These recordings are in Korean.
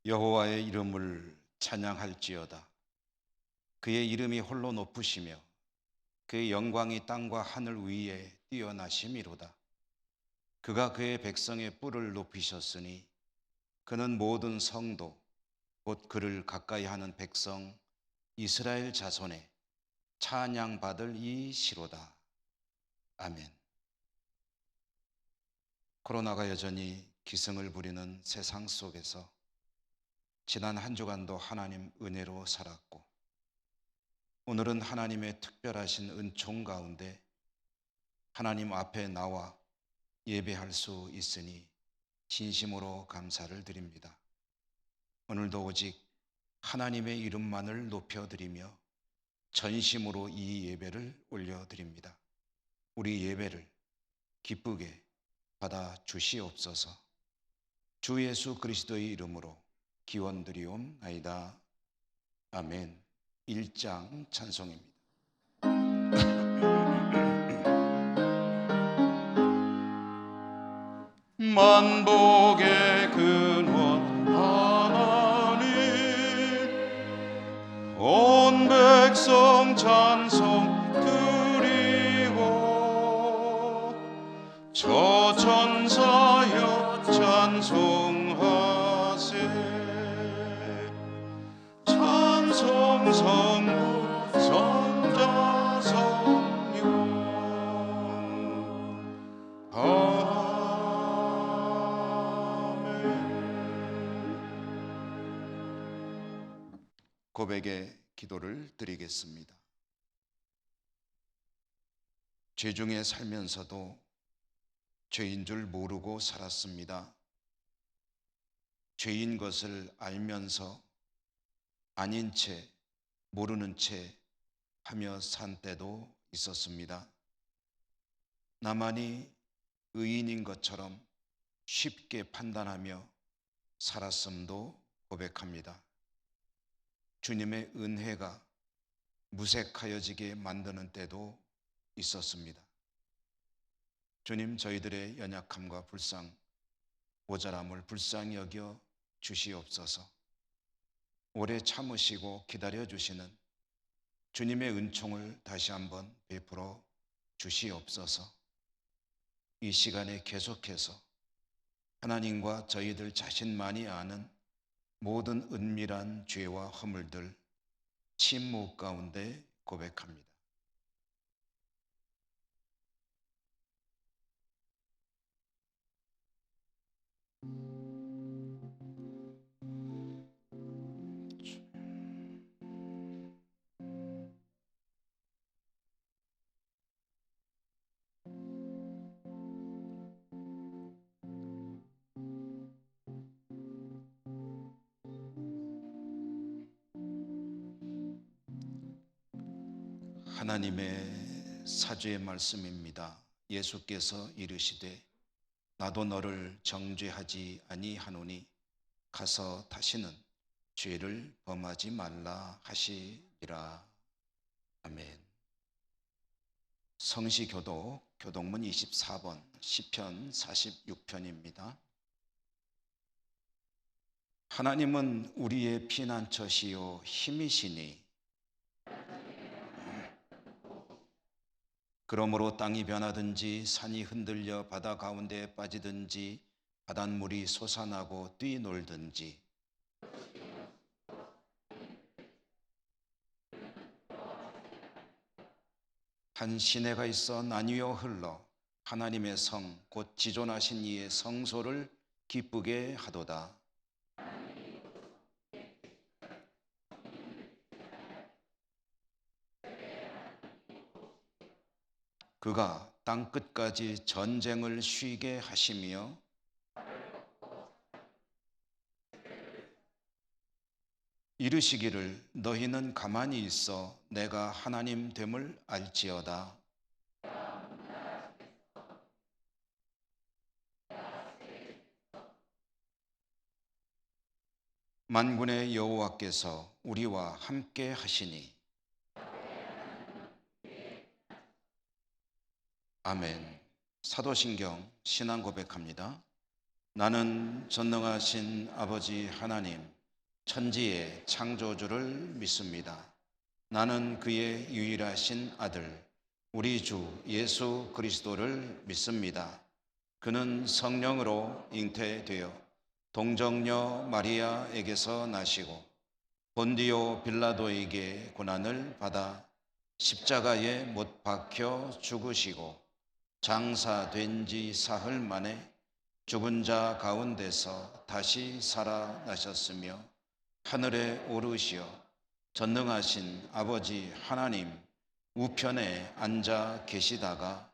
여호와의 이름을 찬양할지어다. 그의 이름이 홀로 높으시며 그의 영광이 땅과 하늘 위에 뛰어나심이로다. 그가 그의 백성의 뿔을 높이셨으니 그는 모든 성도 곧 그를 가까이 하는 백성 이스라엘 자손에 찬양받을 이시로다. 아멘. 코로나가 여전히 기승을 부리는 세상 속에서 지난 한 주간도 하나님 은혜로 살았고, 오늘은 하나님의 특별하신 은총 가운데 하나님 앞에 나와 예배할 수 있으니 진심으로 감사를 드립니다. 오늘도 오직 하나님의 이름만을 높여드리며 전심으로 이 예배를 올려드립니다. 우리 예배를 기쁘게 받아 주시옵소서. 주 예수 그리스도의 이름으로 기원드리옵나이다. 아멘. 1장 찬송입니다. 만복의 근원 하나님, 온 백성 찬송 드리고 저 천사여 찬송하세. 찬송 성부 성자 성령 고백의 기도를 드리겠습니다. 죄 중에 살면서도 죄인 줄 모르고 살았습니다. 죄인 것을 알면서 아닌 채 모르는 채 하며 산 때도 있었습니다. 나만이 의인인 것처럼 쉽게 판단하며 살았음도 고백합니다. 주님의 은혜가 무색하여지게 만드는 때도 있었습니다. 주님, 저희들의 연약함과 불쌍, 모자람을 불쌍히 여겨 주시옵소서. 오래 참으시고 기다려 주시는 주님의 은총을 다시 한번 베풀어 주시옵소서. 이 시간에 계속해서 하나님과 저희들 자신만이 아는 모든 은밀한 죄와 허물들 침묵 가운데 고백합니다. 하나님의 사죄의 말씀입니다. 예수께서 이르시되 나도 너를 정죄하지 아니하노니 가서 다시는 죄를 범하지 말라 하시리라. 아멘. 성시교독 교독문 24번 시편 46편입니다. 하나님은 우리의 피난처시요 힘이시니 그러므로 땅이 변하든지 산이 흔들려 바다 가운데에 빠지든지 바닷물이 솟아나고 뛰놀든지 한 시내가 있어 나뉘어 흘러 하나님의 성 곧 지존하신 이의 성소를 기쁘게 하도다. 그가 땅 끝까지 전쟁을 쉬게 하시며 이르시기를 너희는 가만히 있어 내가 하나님 됨을 알지어다. 만군의 여호와께서 우리와 함께 하시니 아멘. 사도신경 신앙 고백합니다. 나는 전능하신 아버지 하나님, 천지의 창조주를 믿습니다. 나는 그의 유일하신 아들, 우리 주 예수 그리스도를 믿습니다. 그는 성령으로 잉태되어 동정녀 마리아에게서 나시고 본디오 빌라도에게 고난을 받아 십자가에 못 박혀 죽으시고 장사된 지 사흘 만에 죽은 자 가운데서 다시 살아나셨으며 하늘에 오르시어 전능하신 아버지 하나님 우편에 앉아 계시다가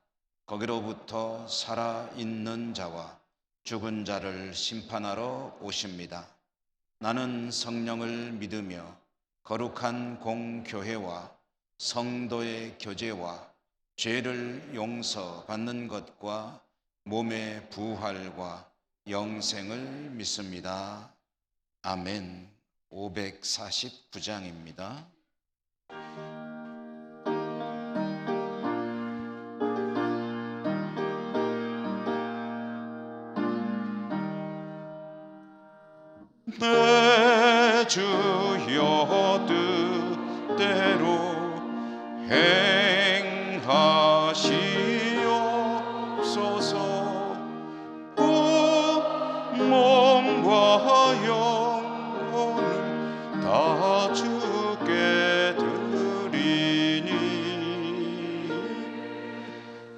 거기로부터 살아있는 자와 죽은 자를 심판하러 오십니다. 나는 성령을 믿으며 거룩한 공교회와 성도의 교제와 죄를 용서받는 것과 몸의 부활과 영생을 믿습니다. 아멘. 549장입니다. 내 주여 뜻대로 행하시옵소서. 몸과 영혼을 다 주께 드리니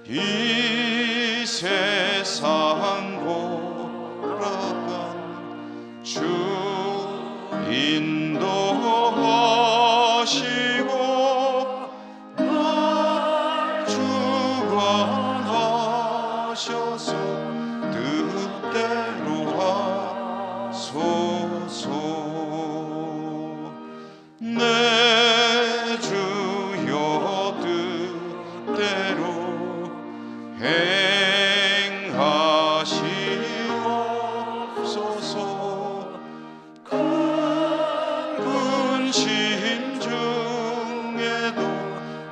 이 세상 돌아간 주 인도하시고 날 주관하셔서 뜻대로 하소서. 내 주여 뜻대로 행하시옵소서. 근심 중에도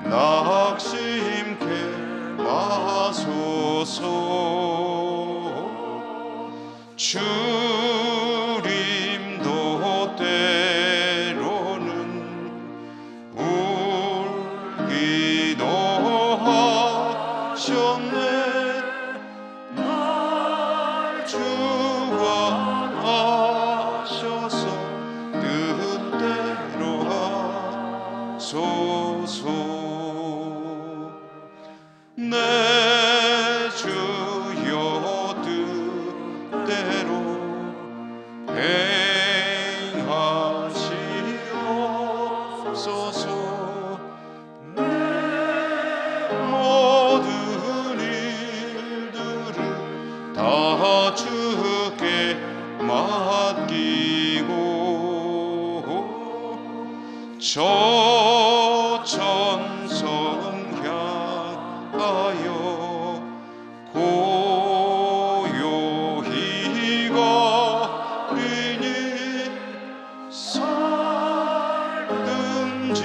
낙심케 마소서. 주림도 때로는 울기도 하셨네. 날 주관하셔서 뜻대로 하소서. 내 주여 뜻대로 행하시옵소서. 내 모든 일들을 다 주께 맡기고 저 천성 향하여 고요히 거리니 살든지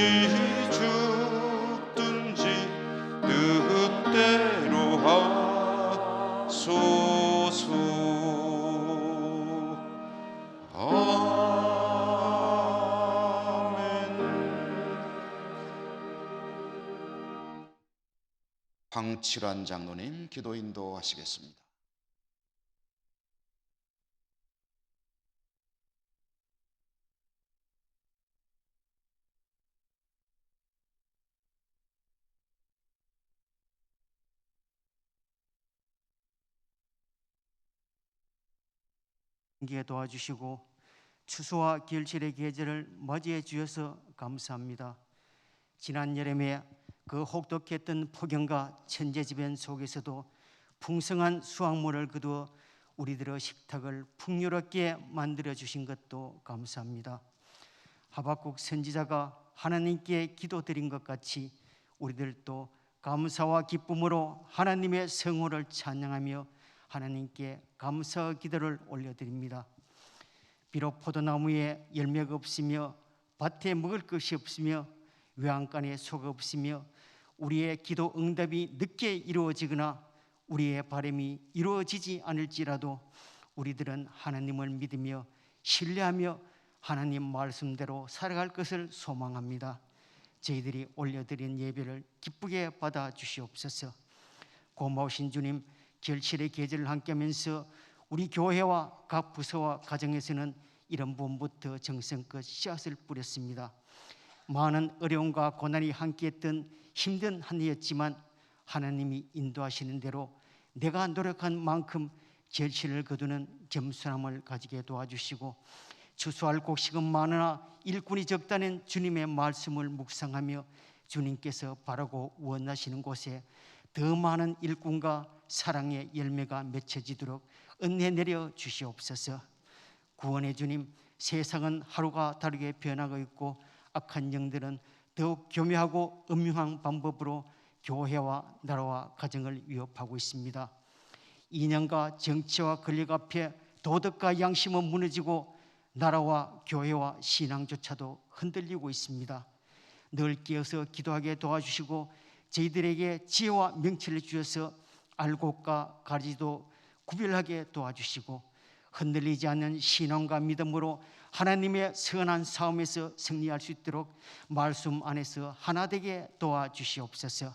죽든지 뜻대로 하소서. 황칠환 장로님 기도 인도하시겠습니다. 기에 도와주시고 추수와 결실의 계절을 맞이해 주셔서 감사합니다. 지난 여름에 그 혹독했던 폭염과 천재지변 속에서도 풍성한 수확물을 거두어 우리들의 식탁을 풍요롭게 만들어 주신 것도 감사합니다. 하박국 선지자가 하나님께 기도드린 것 같이 우리들도 감사와 기쁨으로 하나님의 성호를 찬양하며 하나님께 감사 기도를 올려드립니다. 비록 포도나무에 열매가 없으며 밭에 먹을 것이 없으며 외양간에 소가 없으며 우리의 기도 응답이 늦게 이루어지거나 우리의 바람이 이루어지지 않을지라도 우리들은 하나님을 믿으며 신뢰하며 하나님 말씀대로 살아갈 것을 소망합니다. 저희들이 올려드린 예배를 기쁘게 받아주시옵소서. 고마우신 주님, 결실의 계절을 함께하면서 우리 교회와 각 부서와 가정에서는 이런 부분부터 정성껏 씨앗을 뿌렸습니다. 많은 어려움과 고난이 함께했던 힘든 한 해였지만 하나님이 인도하시는 대로 내가 노력한 만큼 결실을 거두는 겸손함을 가지게 도와주시고, 추수할 곡식은 많으나 일꾼이 적다는 주님의 말씀을 묵상하며 주님께서 바라고 원하시는 곳에 더 많은 일꾼과 사랑의 열매가 맺혀지도록 은혜 내려 주시옵소서. 구원의 주님, 세상은 하루가 다르게 변하고 있고 악한 영들은 더욱 교묘하고 음흉한 방법으로 교회와 나라와 가정을 위협하고 있습니다. 이념과 정치와 권력 앞에 도덕과 양심은 무너지고 나라와 교회와 신앙조차도 흔들리고 있습니다. 늘 깨어서 기도하게 도와주시고 저희들에게 지혜와 명철을 주셔서 알곡과 가지도 구별하게 도와주시고 흔들리지 않는 신앙과 믿음으로 하나님의 선한 싸움에서 승리할 수 있도록 말씀 안에서 하나 되게 도와주시옵소서.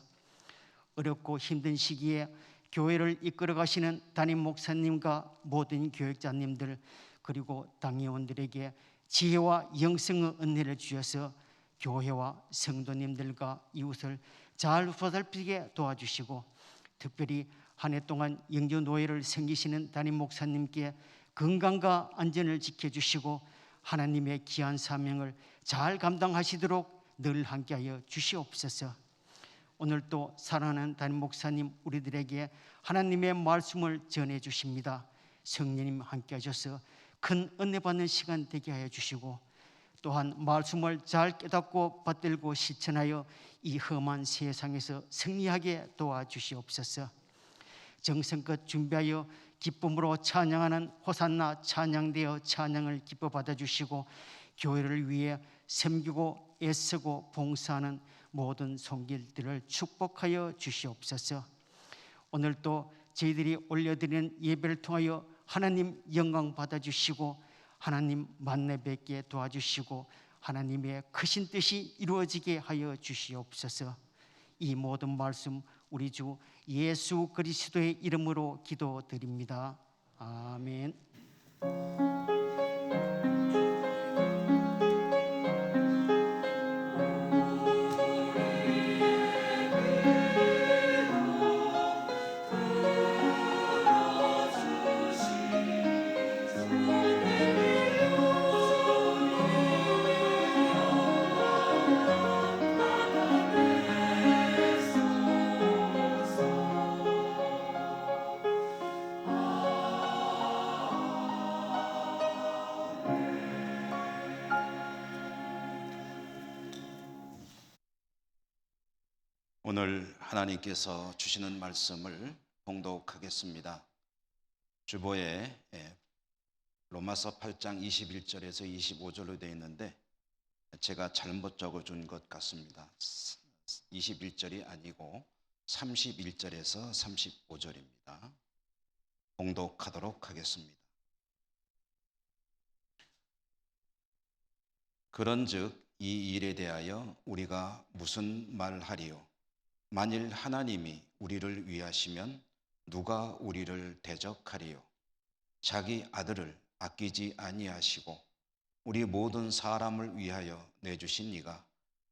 어렵고 힘든 시기에 교회를 이끌어 가시는 담임 목사님과 모든 교육자님들 그리고 당회원들에게 지혜와 영성의 은혜를 주셔서 교회와 성도님들과 이웃을 잘 보살피게 도와주시고, 특별히 한 해 동안 영주 노예를 섬기시는 담임 목사님께 건강과 안전을 지켜주시고 하나님의 귀한 사명을 잘 감당하시도록 늘 함께하여 주시옵소서. 오늘 또 사랑하는 담임 목사님 우리들에게 하나님의 말씀을 전해 주십니다. 성령님 함께 하셔서 큰 은혜 받는 시간 되게 하여 주시고, 또한 말씀을 잘 깨닫고 받들고 실천하여 이 험한 세상에서 승리하게 도와주시옵소서. 정성껏 준비하여 기쁨으로 찬양하는 호산나 찬양되어 찬양을 기뻐 받아주시고, 교회를 위해 섬기고 애쓰고 봉사하는 모든 손길들을 축복하여 주시옵소서. 오늘 또 저희들이 올려드리는 예배를 통하여 하나님 영광 받아주시고 하나님 만나 뵙게 도와주시고 하나님의 크신 뜻이 이루어지게 하여 주시옵소서. 이 모든 말씀 우리 주 예수 그리스도의 이름으로 기도드립니다. 아멘. 오늘 하나님께서 주시는 말씀을 봉독하겠습니다. 주보에 로마서 8장 21절에서 25절로 되어 있는데 제가 잘못 적어준 것 같습니다. 21절이 아니고 31절에서 35절입니다. 봉독하도록 하겠습니다. 그런즉 이 일에 대하여 우리가 무슨 말하리요? 만일 하나님이 우리를 위하시면 누가 우리를 대적하리요? 자기 아들을 아끼지 아니하시고 우리 모든 사람을 위하여 내주신 이가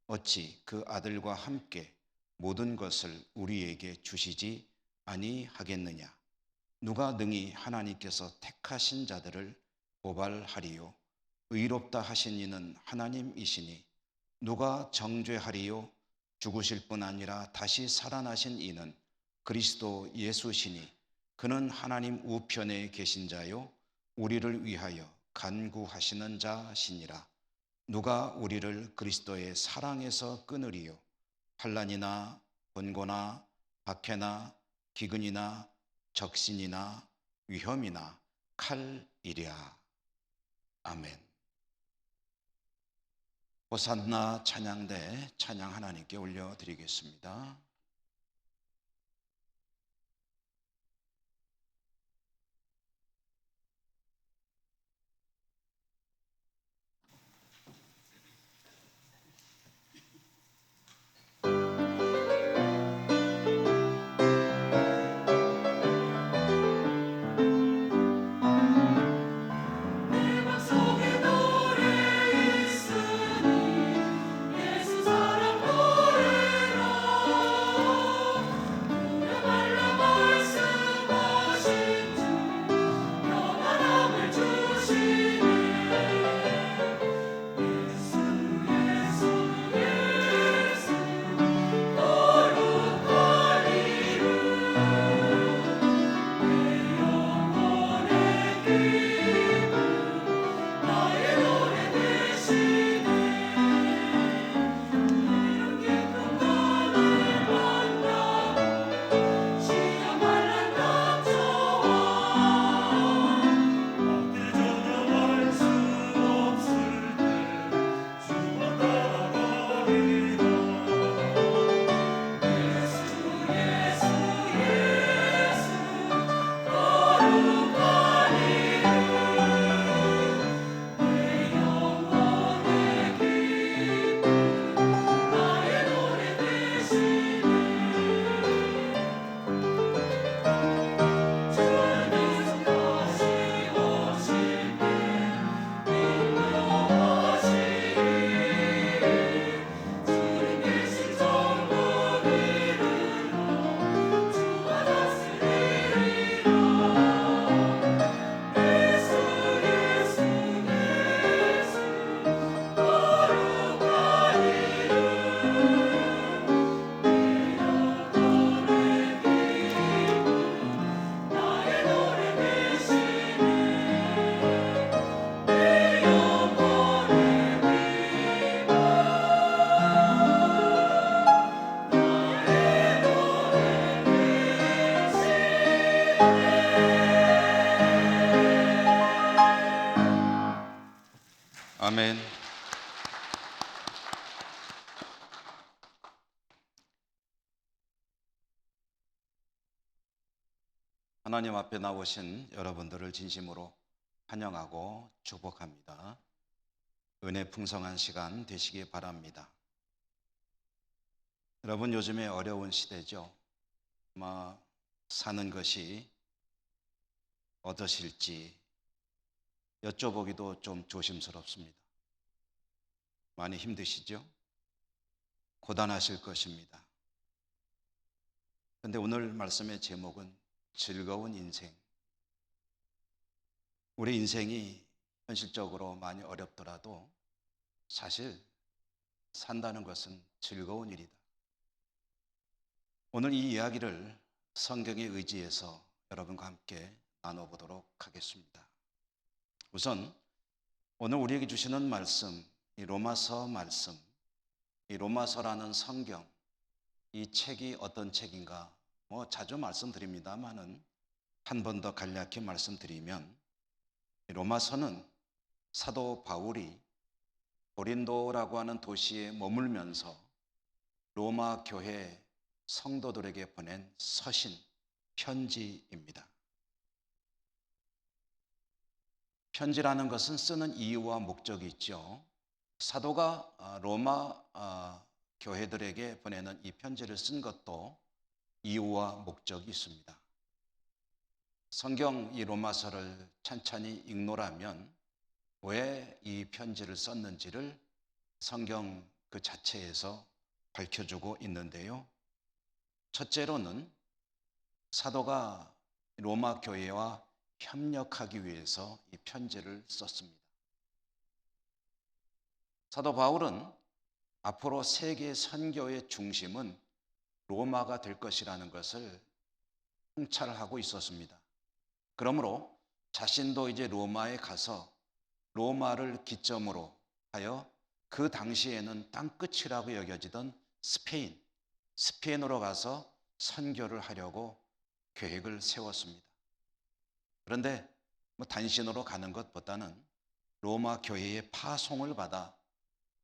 어찌 그 아들과 함께 모든 것을 우리에게 주시지 아니하겠느냐? 누가 능히 하나님께서 택하신 자들을 고발하리요? 의롭다 하신 이는 하나님이시니 누가 정죄하리요? 죽으실 뿐 아니라 다시 살아나신 이는 그리스도 예수시니 그는 하나님 우편에 계신 자요 우리를 위하여 간구하시는 자시니라. 누가 우리를 그리스도의 사랑에서 끊으리요? 환난이나 번고나 박해나 기근이나 적신이나 위험이나 칼이랴. 아멘. 호산나 찬양대 찬양 하나님께 올려드리겠습니다. 아멘. 하나님 앞에 나오신 여러분들을 진심으로 환영하고 축복합니다. 은혜 풍성한 시간 되시기 바랍니다. 여러분, 요즘에 어려운 시대죠. 아마 사는 것이 어떠실지 여쭤보기도 좀 조심스럽습니다. 많이 힘드시죠? 고단하실 것입니다. 그런데 오늘 말씀의 제목은 즐거운 인생. 우리 인생이 현실적으로 많이 어렵더라도 사실 산다는 것은 즐거운 일이다. 오늘 이 이야기를 성경에 의지해서 여러분과 함께 나눠보도록 하겠습니다. 우선 오늘 우리에게 주시는 말씀, 이 로마서 말씀, 이 로마서라는 성경, 이 책이 어떤 책인가 자주 말씀드립니다만은 한 번 더 간략히 말씀드리면, 로마서는 사도 바울이 고린도라고 하는 도시에 머물면서 로마 교회 성도들에게 보낸 서신, 편지입니다. 편지라는 것은 쓰는 이유와 목적이 있죠. 사도가 로마 교회들에게 보내는 이 편지를 쓴 것도 이유와 목적이 있습니다. 성경 이 로마서를 찬찬히 읽노라면 왜 이 편지를 썼는지를 성경 그 자체에서 밝혀주고 있는데요. 첫째로는 사도가 로마 교회와 협력하기 위해서 이 편지를 썼습니다. 사도 바울은 앞으로 세계 선교의 중심은 로마가 될 것이라는 것을 통찰하고 있었습니다. 그러므로 자신도 이제 로마에 가서 로마를 기점으로 하여 그 당시에는 땅끝이라고 여겨지던 스페인으로 가서 선교를 하려고 계획을 세웠습니다. 그런데 단신으로 가는 것보다는 로마 교회의 파송을 받아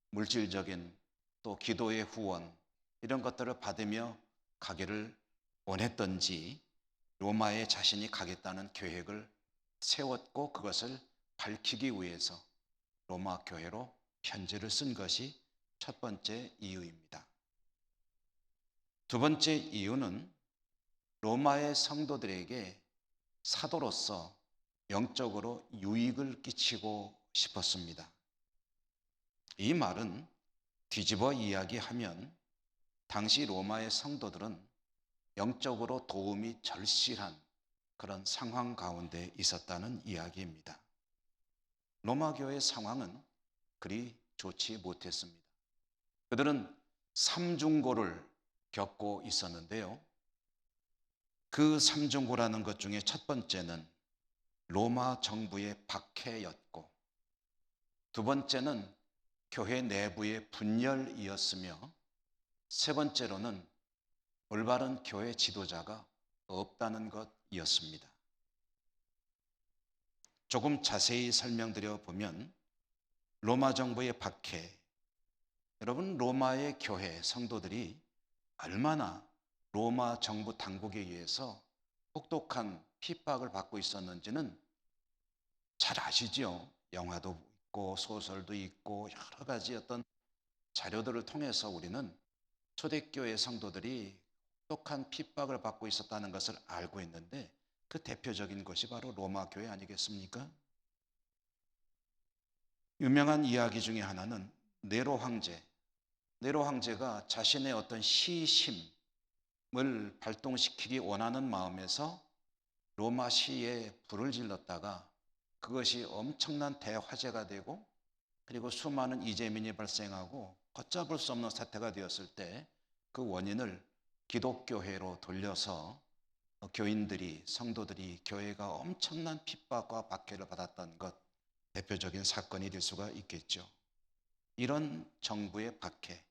물질적인 또 기도의 후원 이런 것들을 받으며 가기를 원했던지 로마에 자신이 가겠다는 계획을 세웠고 그것을 밝히기 위해서 로마 교회로 편지를 쓴 것이 첫 번째 이유입니다. 두 번째 이유는 로마의 성도들에게 사도로서 영적으로 유익을 끼치고 싶었습니다. 이 말은 뒤집어 이야기하면 당시 로마의 성도들은 영적으로 도움이 절실한 그런 상황 가운데 있었다는 이야기입니다. 로마 교회의 상황은 그리 좋지 못했습니다. 그들은 삼중고를 겪고 있었는데요. 그 삼중고라는 것 중에 첫 번째는 로마 정부의 박해였고, 두 번째는 교회 내부의 분열이었으며, 세 번째로는 올바른 교회 지도자가 없다는 것이었습니다. 조금 자세히 설명드려 보면 로마 정부의 박해, 여러분 로마의 교회 성도들이 얼마나 로마 정부 당국에 의해서 혹독한 핍박을 받고 있었는지는 잘 아시죠? 영화도 있고 소설도 있고 여러 가지 어떤 자료들을 통해서 우리는 초대교회 성도들이 혹독한 핍박을 받고 있었다는 것을 알고 있는데, 그 대표적인 것이 바로 로마 교회 아니겠습니까? 유명한 이야기 중에 하나는 네로 황제가 자신의 어떤 시심을 발동시키기 원하는 마음에서 로마 시에 불을 질렀다가 그것이 엄청난 대화재가 되고 그리고 수많은 이재민이 발생하고 걷잡을 수 없는 사태가 되었을 때 그 원인을 기독교회로 돌려서 교인들이, 성도들이 교회가 엄청난 핍박과 박해를 받았던 것, 대표적인 사건이 될 수가 있겠죠. 이런 정부의 박해.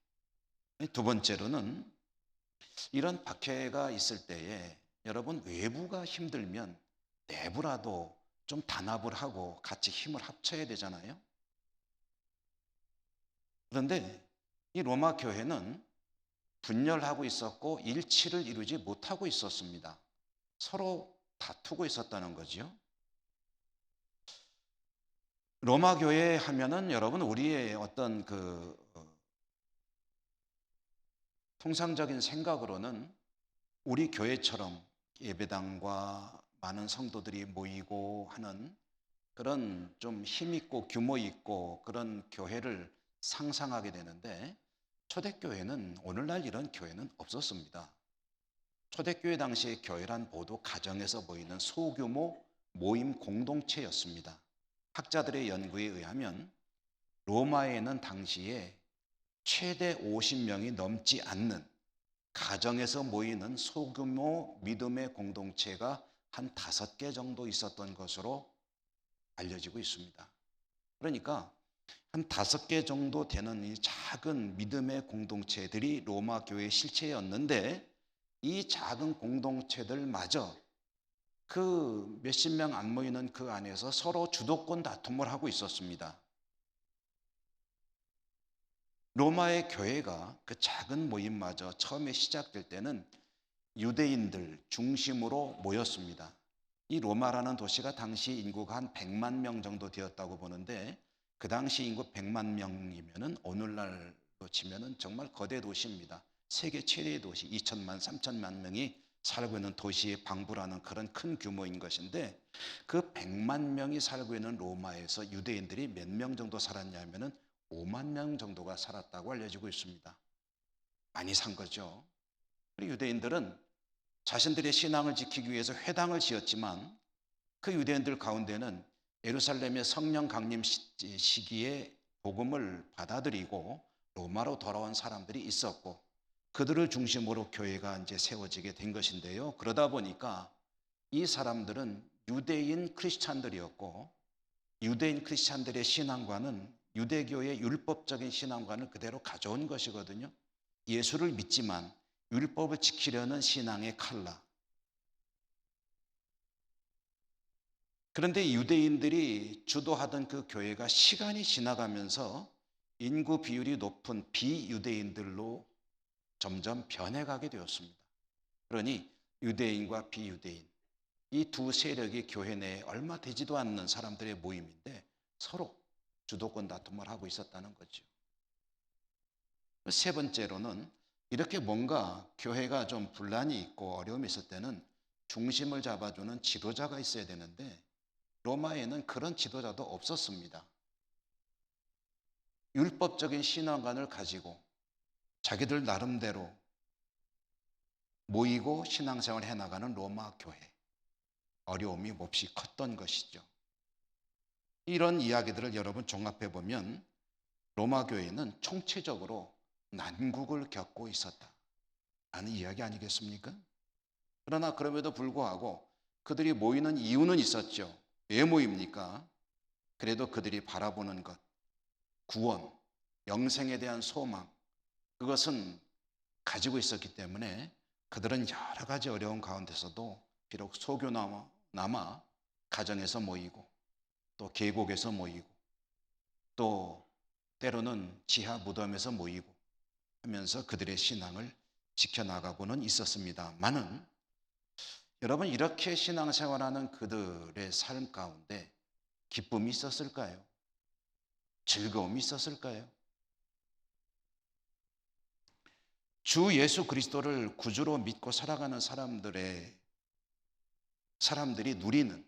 두 번째로는 이런 박해가 있을 때에 여러분 외부가 힘들면 내부라도 좀 단합을 하고 같이 힘을 합쳐야 되잖아요. 그런데 이 로마 교회는 분열하고 있었고 일치를 이루지 못하고 있었습니다. 서로 다투고 있었다는 거죠. 로마 교회 하면은 여러분 우리의 어떤 통상적인 생각으로는 우리 교회처럼 예배당과 많은 성도들이 모이고 하는 그런 좀 힘있고 규모 있고 그런 교회를 상상하게 되는데, 초대교회는 오늘날 이런 교회는 없었습니다. 초대교회 당시의 교회란 모두 가정에서 모이는 소규모 모임 공동체였습니다. 학자들의 연구에 의하면 로마에는 당시에 최대 50명이 넘지 않는 가정에서 모이는 소규모 믿음의 공동체가 한 5개 정도 있었던 것으로 알려지고 있습니다. 그러니까 한 5개 정도 되는 이 작은 믿음의 공동체들이 로마 교회의 실체였는데, 이 작은 공동체들마저 그 몇십 명 안 모이는 그 안에서 서로 주도권 다툼을 하고 있었습니다. 로마의 교회가 그 작은 모임마저 처음에 시작될 때는 유대인들 중심으로 모였습니다. 이 로마라는 도시가 당시 인구가 한 100만 명 정도 되었다고 보는데, 그 당시 인구 100만 명이면은 오늘날로 치면은 정말 거대 도시입니다. 세계 최대의 도시, 2천만, 3천만 명이 살고 있는 도시의 방부라는 그런 큰 규모인 것인데, 그 100만 명이 살고 있는 로마에서 유대인들이 몇 명 정도 살았냐면은 5만 명 정도가 살았다고 알려지고 있습니다. 많이 산 거죠. 그리고 유대인들은 자신들의 신앙을 지키기 위해서 회당을 지었지만, 그 유대인들 가운데는 예루살렘의 성령 강림 시기에 복음을 받아들이고 로마로 돌아온 사람들이 있었고, 그들을 중심으로 교회가 이제 세워지게 된 것인데요. 그러다 보니까 이 사람들은 유대인 크리스찬들이었고, 유대인 크리스찬들의 신앙관은 유대교의 율법적인 신앙관을 그대로 가져온 것이거든요. 예수를 믿지만 율법을 지키려는 신앙의 칼라. 그런데 유대인들이 주도하던 그 교회가 시간이 지나가면서 인구 비율이 높은 비유대인들로 점점 변해가게 되었습니다. 그러니 유대인과 비유대인, 이 두 세력이 교회 내에 얼마 되지도 않는 사람들의 모임인데 서로 주도권 다툼을 하고 있었다는 거죠. 세 번째로는, 이렇게 뭔가 교회가 좀 분란이 있고 어려움이 있을 때는 중심을 잡아주는 지도자가 있어야 되는데, 로마에는 그런 지도자도 없었습니다. 율법적인 신앙관을 가지고 자기들 나름대로 모이고 신앙생활을 해나가는 로마 교회, 어려움이 몹시 컸던 것이죠. 이런 이야기들을 여러분 종합해 보면 로마 교회는 총체적으로 난국을 겪고 있었다 라는 이야기 아니겠습니까? 그러나 그럼에도 불구하고 그들이 모이는 이유는 있었죠. 왜 모입니까? 그래도 그들이 바라보는 것, 구원, 영생에 대한 소망, 그것은 가지고 있었기 때문에 그들은 여러 가지 어려운 가운데서도 비록 소교나마 가정에서 모이고 또 계곡에서 모이고 또 때로는 지하 무덤에서 모이고 하면서 그들의 신앙을 지켜나가고는 있었습니다만은, 여러분, 이렇게 신앙생활하는 그들의 삶 가운데 기쁨이 있었을까요? 즐거움이 있었을까요? 주 예수 그리스도를 구주로 믿고 살아가는 사람들이 누리는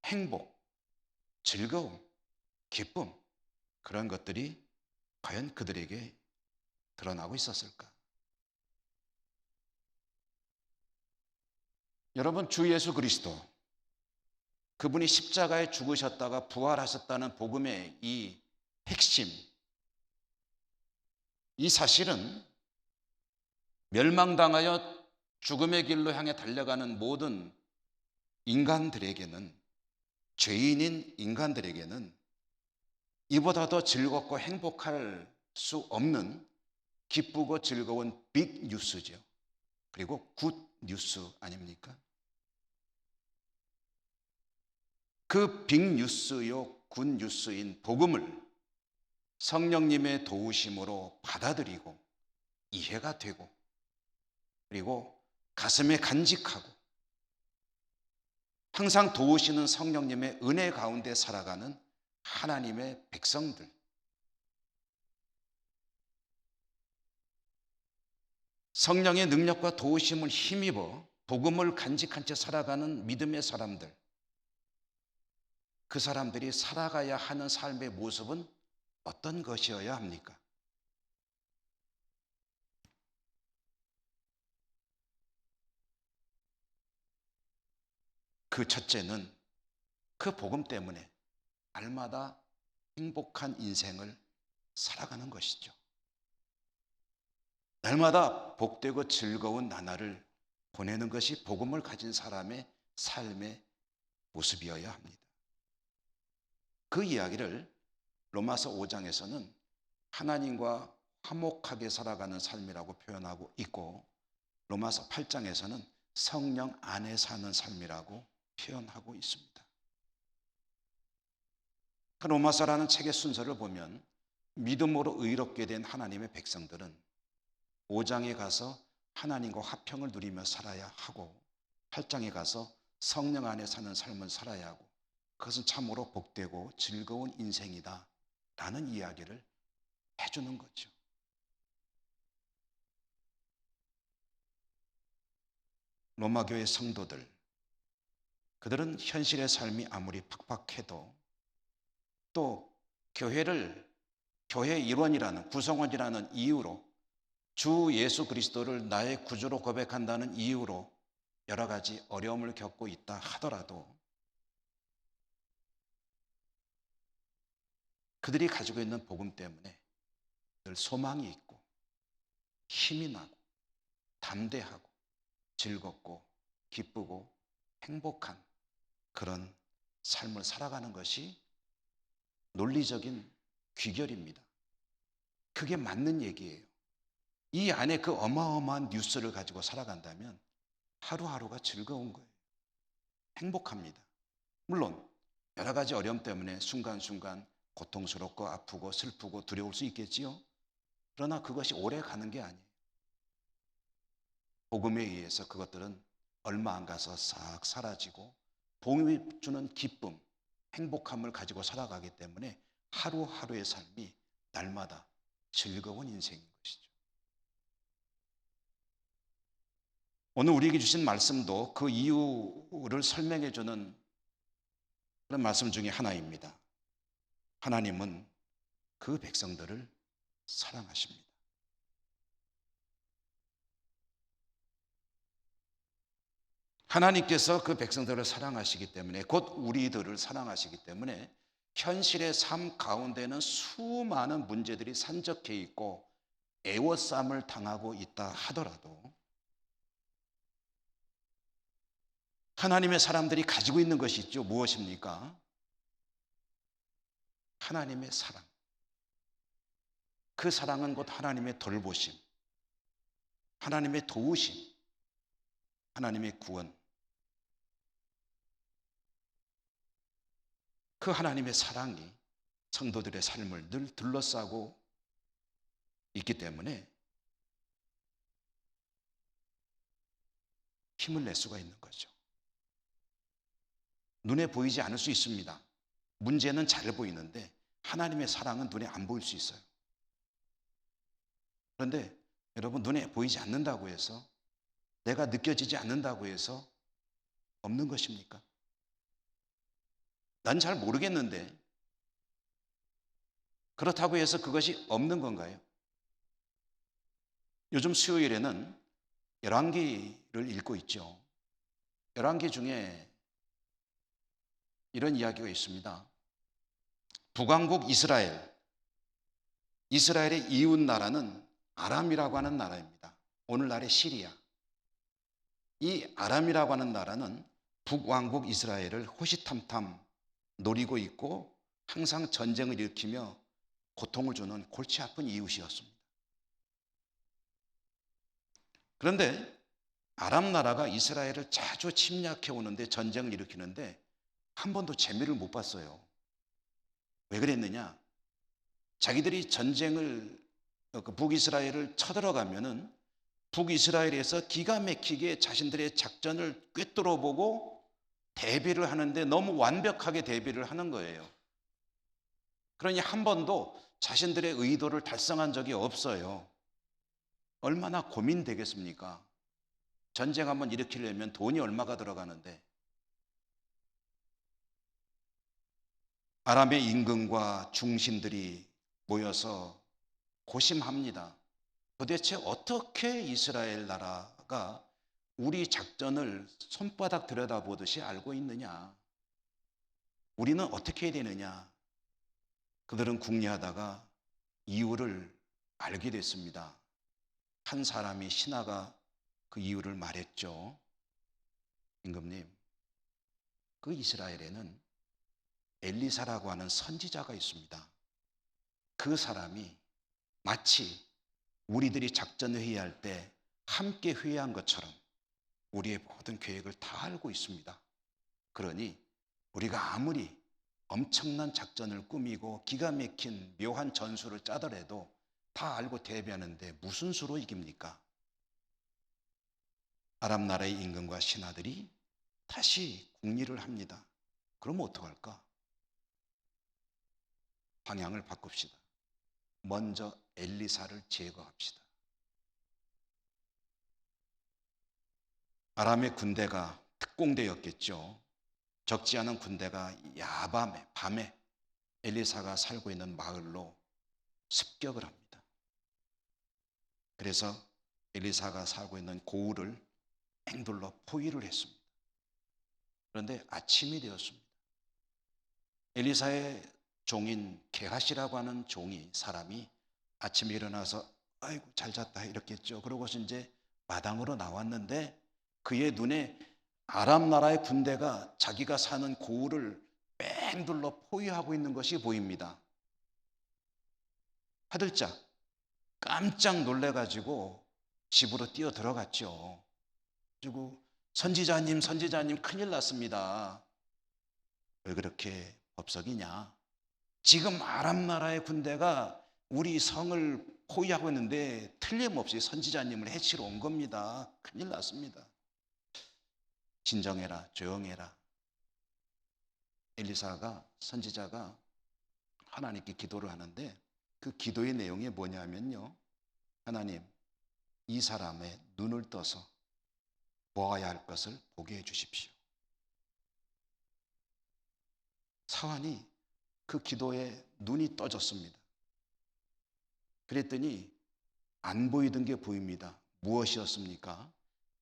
행복, 즐거움, 기쁨, 그런 것들이 과연 그들에게 드러나고 있었을까? 여러분, 주 예수 그리스도, 그분이 십자가에 죽으셨다가 부활하셨다는 복음의 이 핵심, 이 사실은 멸망당하여 죽음의 길로 향해 달려가는 모든 인간들에게는, 죄인인 인간들에게는 이보다 더 즐겁고 행복할 수 없는 기쁘고 즐거운 빅 뉴스죠. 그리고 굿 뉴스 아닙니까? 그 빅 뉴스요, 굿 뉴스인 복음을 성령님의 도우심으로 받아들이고 이해가 되고 그리고 가슴에 간직하고 항상 도우시는 성령님의 은혜 가운데 살아가는 하나님의 백성들, 성령의 능력과 도우심을 힘입어 복음을 간직한 채 살아가는 믿음의 사람들, 그 사람들이 살아가야 하는 삶의 모습은 어떤 것이어야 합니까? 그 첫째는 그 복음 때문에 날마다 행복한 인생을 살아가는 것이죠. 날마다 복되고 즐거운 나날을 보내는 것이 복음을 가진 사람의 삶의 모습이어야 합니다. 그 이야기를 로마서 5장에서는 하나님과 화목하게 살아가는 삶이라고 표현하고 있고, 로마서 8장에서는 성령 안에 사는 삶이라고 표현하고 있습니다. 그 로마서라는 책의 순서를 보면 믿음으로 의롭게 된 하나님의 백성들은 5장에 가서 하나님과 화평을 누리며 살아야 하고 8장에 가서 성령 안에 사는 삶을 살아야 하고, 그것은 참으로 복되고 즐거운 인생이다 라는 이야기를 해주는 거죠. 로마교회 성도들, 그들은 현실의 삶이 아무리 팍팍해도 또 교회의 일원이라는, 구성원이라는 이유로 주 예수 그리스도를 나의 구주로 고백한다는 이유로 여러 가지 어려움을 겪고 있다 하더라도 그들이 가지고 있는 복음 때문에 늘 소망이 있고 힘이 나고 담대하고 즐겁고 기쁘고 행복한 그런 삶을 살아가는 것이 논리적인 귀결입니다. 그게 맞는 얘기예요. 이 안에 그 어마어마한 뉴스를 가지고 살아간다면 하루하루가 즐거운 거예요. 행복합니다. 물론 여러 가지 어려움 때문에 순간순간 고통스럽고 아프고 슬프고 두려울 수 있겠지요. 그러나 그것이 오래 가는 게 아니에요. 복음에 의해서 그것들은 얼마 안 가서 싹 사라지고 복음이 주는 기쁨, 행복함을 가지고 살아가기 때문에 하루하루의 삶이 날마다 즐거운 인생인 것이죠. 오늘 우리에게 주신 말씀도 그 이유를 설명해 주는 그런 말씀 중에 하나입니다. 하나님은 그 백성들을 사랑하십니다. 하나님께서 그 백성들을 사랑하시기 때문에, 곧 우리들을 사랑하시기 때문에 현실의 삶 가운데는 수많은 문제들이 산적해 있고 애워싸움을 당하고 있다 하더라도 하나님의 사람들이 가지고 있는 것이 있죠. 무엇입니까? 하나님의 사랑. 그 사랑은 곧 하나님의 돌보심, 하나님의 도우심, 하나님의 구원. 그 하나님의 사랑이 성도들의 삶을 늘 둘러싸고 있기 때문에 힘을 낼 수가 있는 거죠. 눈에 보이지 않을 수 있습니다. 문제는 잘 보이는데 하나님의 사랑은 눈에 안 보일 수 있어요. 그런데 여러분, 눈에 보이지 않는다고 해서, 내가 느껴지지 않는다고 해서 없는 것입니까? 난 잘 모르겠는데 그렇다고 해서 그것이 없는 건가요? 요즘 수요일에는 열왕기를 읽고 있죠. 열왕기 중에 이런 이야기가 있습니다. 북왕국 이스라엘의 이웃 나라는 아람이라고 하는 나라입니다. 오늘날의 시리아. 이 아람이라고 하는 나라는 북왕국 이스라엘을 호시탐탐 노리고 있고 항상 전쟁을 일으키며 고통을 주는 골치 아픈 이웃이었습니다. 그런데 아람 나라가 이스라엘을 자주 침략해 오는데, 전쟁을 일으키는데 한 번도 재미를 못 봤어요. 왜 그랬느냐? 자기들이 전쟁을 북이스라엘을 쳐들어가면은 북이스라엘에서 기가 막히게 자신들의 작전을 꿰뚫어 보고 대비를 하는데 너무 완벽하게 대비를 하는 거예요. 그러니 한 번도 자신들의 의도를 달성한 적이 없어요. 얼마나 고민되겠습니까? 전쟁 한번 일으키려면 돈이 얼마가 들어가는데. 아람의 임금과 중신들이 모여서 고심합니다. 도대체 어떻게 이스라엘 나라가 우리 작전을 손바닥 들여다보듯이 알고 있느냐? 우리는 어떻게 해야 되느냐? 그들은 궁리하다가 이유를 알게 됐습니다. 한 사람이 신하가 그 이유를 말했죠. 임금님, 그 이스라엘에는 엘리사라고 하는 선지자가 있습니다. 그 사람이 마치 우리들이 작전 회의할 때 함께 회의한 것처럼 우리의 모든 계획을 다 알고 있습니다. 그러니 우리가 아무리 엄청난 작전을 꾸미고 기가 막힌 묘한 전술을 짜더라도 다 알고 대비하는데 무슨 수로 이깁니까? 아람 나라의 임금과 신하들이 다시 궁리를 합니다. 그럼 어떡할까? 방향을 바꿉시다. 먼저 엘리사를 제거합시다. 아람의 군대가 특공대였겠죠. 적지 않은 군대가 야밤에 밤에 엘리사가 살고 있는 마을로 습격을 합니다. 그래서 엘리사가 살고 있는 고을을 맹둘러 포위를 했습니다. 그런데 아침이 되었습니다. 엘리사의 종인 게하시라고 하는 사람이 아침에 일어나서 아이고 잘 잤다 이랬겠죠. 그러고서 이제 마당으로 나왔는데 그의 눈에 아람 나라의 군대가 자기가 사는 고을을 맹둘러 포위하고 있는 것이 보입니다. 화들짝 깜짝 놀래가지고 집으로 뛰어 들어갔죠. 그리고 선지자님 큰일 났습니다. 왜 그렇게 법석이냐? 지금 아람 나라의 군대가 우리 성을 포위하고 있는데 틀림없이 선지자님을 해치러 온 겁니다. 큰일 났습니다. 진정해라, 조용해라. 엘리사가 선지자가 하나님께 기도를 하는데 그 기도의 내용이 뭐냐면요. 하나님, 이 사람의 눈을 떠서 보아야 할 것을 보게 해 주십시오. 사환이 그 기도에 눈이 떠졌습니다. 그랬더니 안 보이던 게 보입니다. 무엇이었습니까?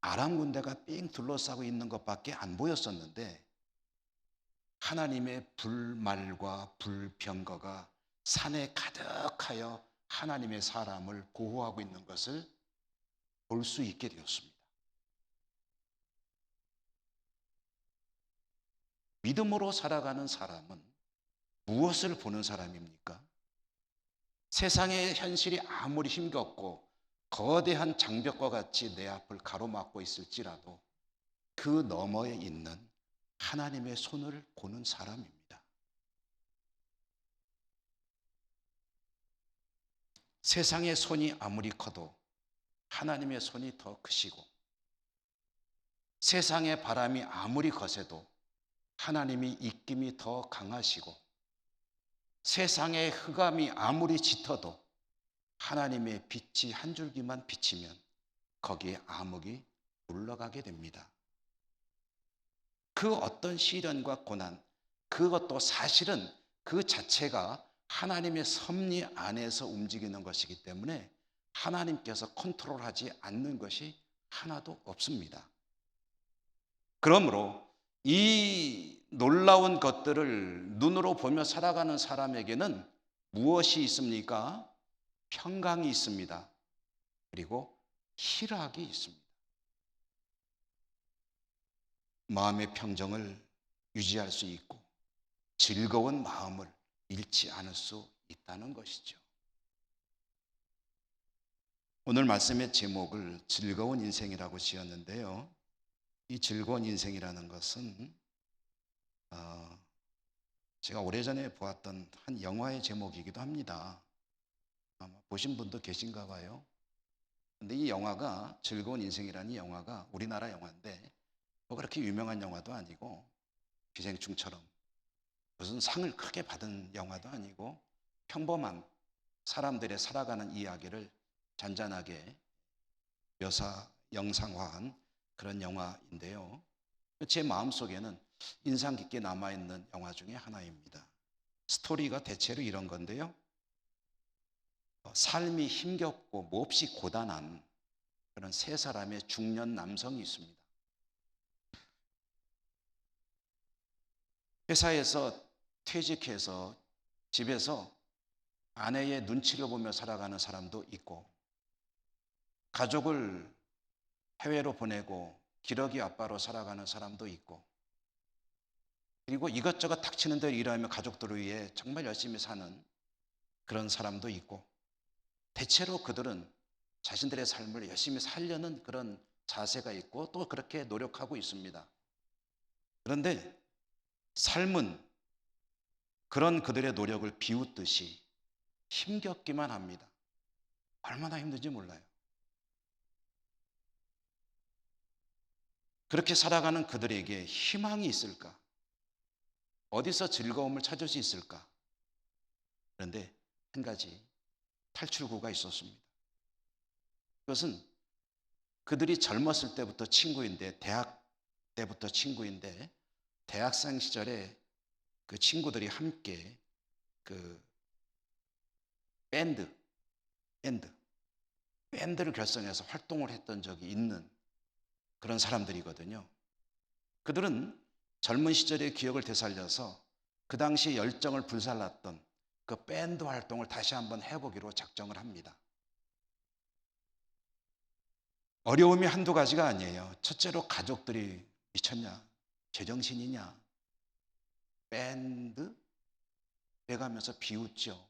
아람 군대가 삥 둘러싸고 있는 것밖에 안 보였었는데 하나님의 불말과 불병거가 산에 가득하여 하나님의 사람을 보호하고 있는 것을 볼 수 있게 되었습니다. 믿음으로 살아가는 사람은 무엇을 보는 사람입니까? 세상의 현실이 아무리 힘겹고 거대한 장벽과 같이 내 앞을 가로막고 있을지라도 그 너머에 있는 하나님의 손을 보는 사람입니다. 세상의 손이 아무리 커도 하나님의 손이 더 크시고 세상의 바람이 아무리 거세도 하나님의 입김이 더 강하시고 세상의 흑암이 아무리 짙어도 하나님의 빛이 한 줄기만 비치면 거기에 암흑이 물러가게 됩니다. 그 어떤 시련과 고난, 그것도 사실은 그 자체가 하나님의 섭리 안에서 움직이는 것이기 때문에 하나님께서 컨트롤하지 않는 것이 하나도 없습니다. 그러므로 이 놀라운 것들을 눈으로 보며 살아가는 사람에게는 무엇이 있습니까? 평강이 있습니다. 그리고 희락이 있습니다. 마음의 평정을 유지할 수 있고 즐거운 마음을 잃지 않을 수 있다는 것이죠. 오늘 말씀의 제목을 즐거운 인생이라고 지었는데요. 이 즐거운 인생이라는 것은 제가 오래전에 보았던 한 영화의 제목이기도 합니다. 아마 보신 분도 계신가 봐요. 근데 이 영화가 즐거운 인생이라는 이 영화가 우리나라 영화인데 뭐 그렇게 유명한 영화도 아니고 기생충처럼 무슨 상을 크게 받은 영화도 아니고 평범한 사람들의 살아가는 이야기를 잔잔하게 영상화한 그런 영화인데요. 제 마음속에는 인상 깊게 남아있는 영화 중에 하나입니다. 스토리가 대체로 이런 건데요. 삶이 힘겹고 몹시 고단한 그런 세 사람의 중년 남성이 있습니다. 회사에서 퇴직해서 집에서 아내의 눈치를 보며 살아가는 사람도 있고, 가족을 해외로 보내고 기러기 아빠로 살아가는 사람도 있고, 그리고 이것저것 닥치는 대로 일하며 가족들을 위해 정말 열심히 사는 그런 사람도 있고, 대체로 그들은 자신들의 삶을 열심히 살려는 그런 자세가 있고 또 그렇게 노력하고 있습니다. 그런데 삶은 그런 그들의 노력을 비웃듯이 힘겹기만 합니다. 얼마나 힘든지 몰라요. 그렇게 살아가는 그들에게 희망이 있을까? 어디서 즐거움을 찾을 수 있을까? 그런데 한 가지 탈출구가 있었습니다. 그것은 그들이 젊었을 때부터 친구인데, 대학 때부터 친구인데, 대학생 시절에 그 친구들이 함께 그 밴드를 결성해서 활동을 했던 적이 있는 그런 사람들이거든요. 그들은 젊은 시절의 기억을 되살려서 그 당시 열정을 불살랐던 그 밴드 활동을 다시 한번 해보기로 작정을 합니다. 어려움이 한두 가지가 아니에요. 첫째로 가족들이 미쳤냐? 제정신이냐? 밴드? 해가면서 비웃죠.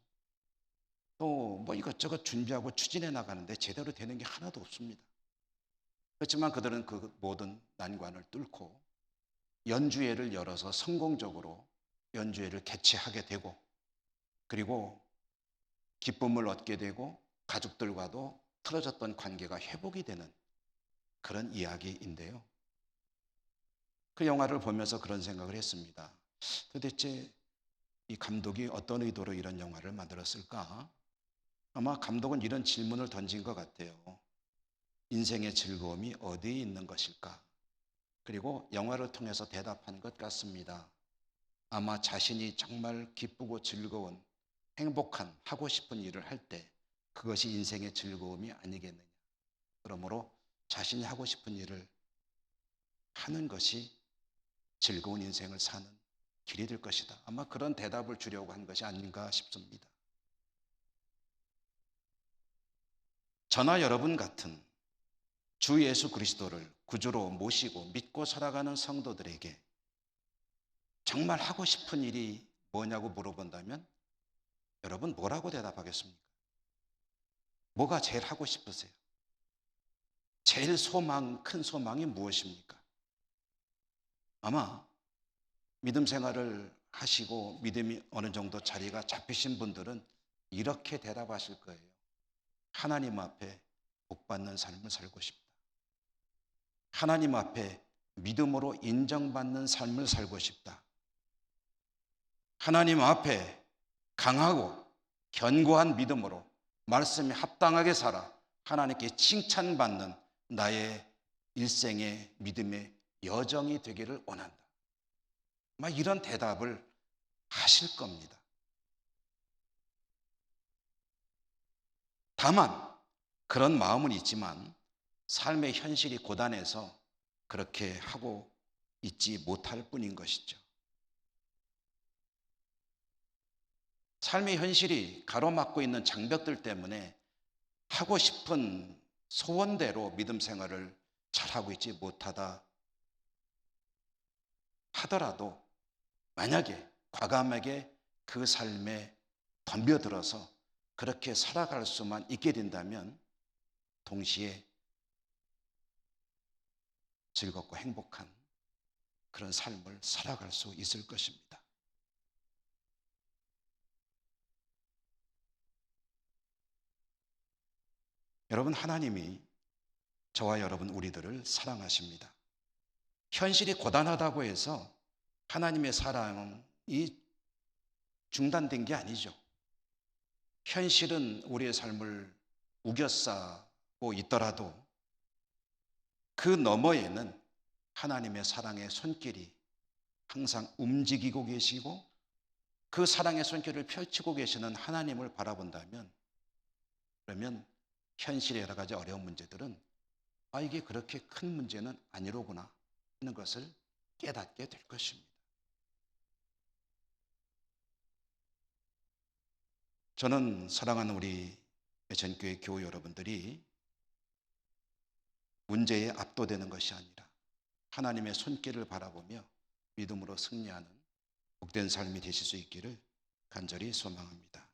또 뭐 이것저것 준비하고 추진해 나가는데 제대로 되는 게 하나도 없습니다. 그렇지만 그들은 그 모든 난관을 뚫고 연주회를 열어서 성공적으로 연주회를 개최하게 되고, 그리고 기쁨을 얻게 되고 가족들과도 틀어졌던 관계가 회복이 되는 그런 이야기인데요. 그 영화를 보면서 그런 생각을 했습니다. 도대체 이 감독이 어떤 의도로 이런 영화를 만들었을까? 아마 감독은 이런 질문을 던진 것 같아요. 인생의 즐거움이 어디에 있는 것일까? 그리고 영화를 통해서 대답한 것 같습니다. 아마 자신이 정말 기쁘고 즐거운, 행복한, 하고 싶은 일을 할 때 그것이 인생의 즐거움이 아니겠느냐. 그러므로 자신이 하고 싶은 일을 하는 것이 즐거운 인생을 사는 길이 될 것이다. 아마 그런 대답을 주려고 한 것이 아닌가 싶습니다. 저나 여러분 같은 주 예수 그리스도를 구주로 모시고 믿고 살아가는 성도들에게 정말 하고 싶은 일이 뭐냐고 물어본다면 여러분 뭐라고 대답하겠습니까? 뭐가 제일 하고 싶으세요? 제일 큰 소망이 무엇입니까? 아마 믿음 생활을 하시고 믿음이 어느 정도 자리가 잡히신 분들은 이렇게 대답하실 거예요. 하나님 앞에 복받는 삶을 살고 싶다. 하나님 앞에 믿음으로 인정받는 삶을 살고 싶다. 하나님 앞에 강하고 견고한 믿음으로 말씀에 합당하게 살아 하나님께 칭찬받는 나의 일생의 믿음의 여정이 되기를 원한다. 막 이런 대답을 하실 겁니다. 다만 그런 마음은 있지만 삶의 현실이 고단해서 그렇게 하고 있지 못할 뿐인 것이죠. 삶의 현실이 가로막고 있는 장벽들 때문에 하고 싶은 소원대로 믿음 생활을 잘하고 있지 못하다 하더라도 만약에 과감하게 그 삶에 덤벼들어서 그렇게 살아갈 수만 있게 된다면 동시에 즐겁고 행복한 그런 삶을 살아갈 수 있을 것입니다. 여러분, 하나님이 저와 여러분 우리들을 사랑하십니다. 현실이 고단하다고 해서 하나님의 사랑이 중단된 게 아니죠. 현실은 우리의 삶을 우겨싸고 있더라도 그 너머에는 하나님의 사랑의 손길이 항상 움직이고 계시고 그 사랑의 손길을 펼치고 계시는 하나님을 바라본다면, 그러면 현실의 여러 가지 어려운 문제들은 이게 그렇게 큰 문제는 아니로구나 하는 것을 깨닫게 될 것입니다. 저는 사랑하는 우리 전교회 교우 여러분들이 문제에 압도되는 것이 아니라 하나님의 손길을 바라보며 믿음으로 승리하는 복된 삶이 되실 수 있기를 간절히 소망합니다.